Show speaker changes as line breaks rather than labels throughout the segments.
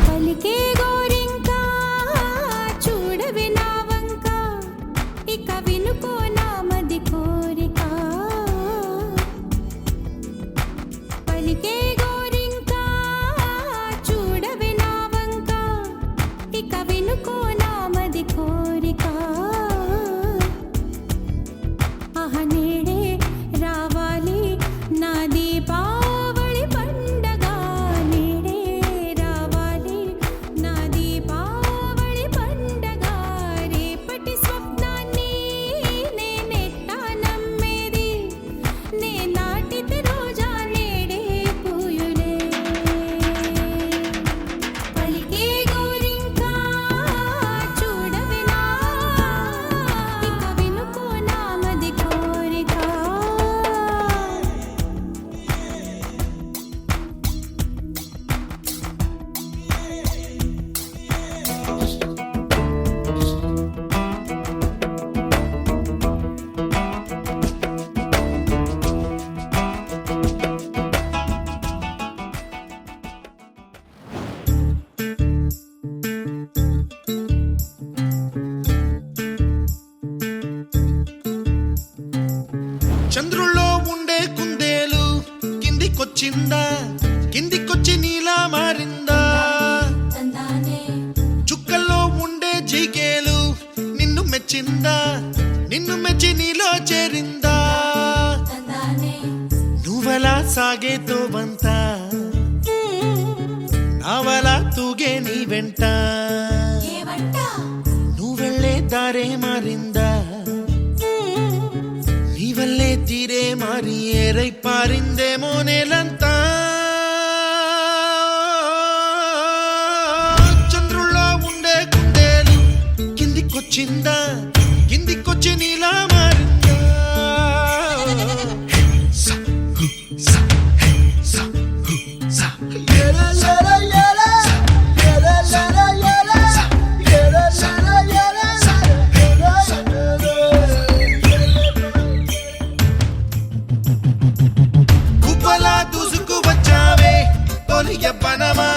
పలికే గోరింకా చూడవే నా వంక ఇక వినుకో నా మది కోరిక పలికే గోరింకా చూడవే నా వంక ఇక వినుకో నా మది కోరిక ఆహ నేడే రావాలి నా దీపావళి పండగ నేడే రావాలి నా దీపావళి పండగ రేపటి స్వప్నాన్ని నేనెట్టా నమ్మేది నే నాటితే రోజా నేడే పూయులే పలికే గోరింకా చూడవే నా ఇక వినుకో నా మది కోరిక
చంద్రుల్లో ఉండే కుందేలు కిందికొచ్చిందా కిందికొచ్చి నీలా మారిందా చుక్కల్లో ఉండే జిగేలు నిన్ను మెచ్చిందా నిన్ను మెచ్చి నీలో చేరిందా నువ్వలా సాగే తోవంత నావలా తూగే నీ వెంట నువ్వెళ్ళే దారే మారిందా నీవల్లే తీరే మారి ఏరై పారిందేమో నేలంతా చంద్రుల్లో ఉండే కుందేలు కిందికొచ్చిందా కిందికొచ్చి నీలా మారిందా స, హు, స, హే, స, హు, స. కుప్పలా దూసుకు వచ్చావే తొలి యవ్వనమా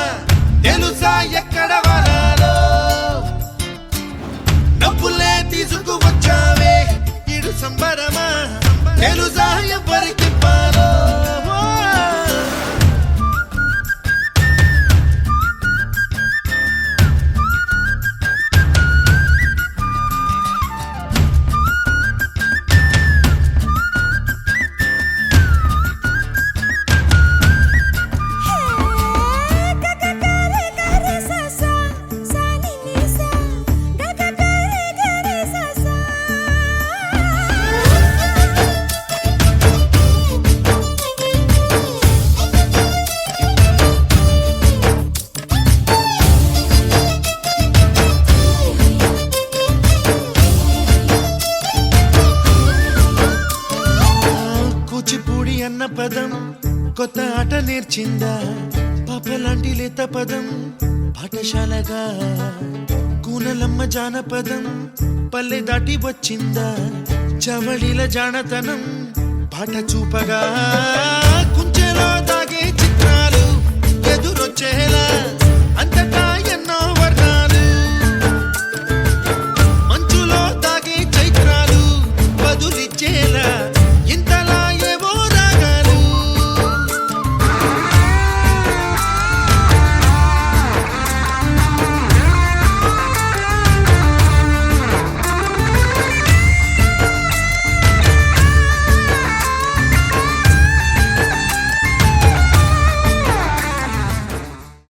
తెలుసా ఎక్కడ వాలాలో డబ్బులే తీసుకు వచ్చావే ఇడు సంబరమా తెలుసా ఎవరికి పాలో కూచిపూడి అన్న పదం కొత్త ఆట నేర్చిందా పాపలాంటి లేత పదం పాఠశాలగా కూనలమ్మ జానపదం పల్లె దాటి వచ్చిందా చవళిల జానతనం పాట చూపగా కుంచెలో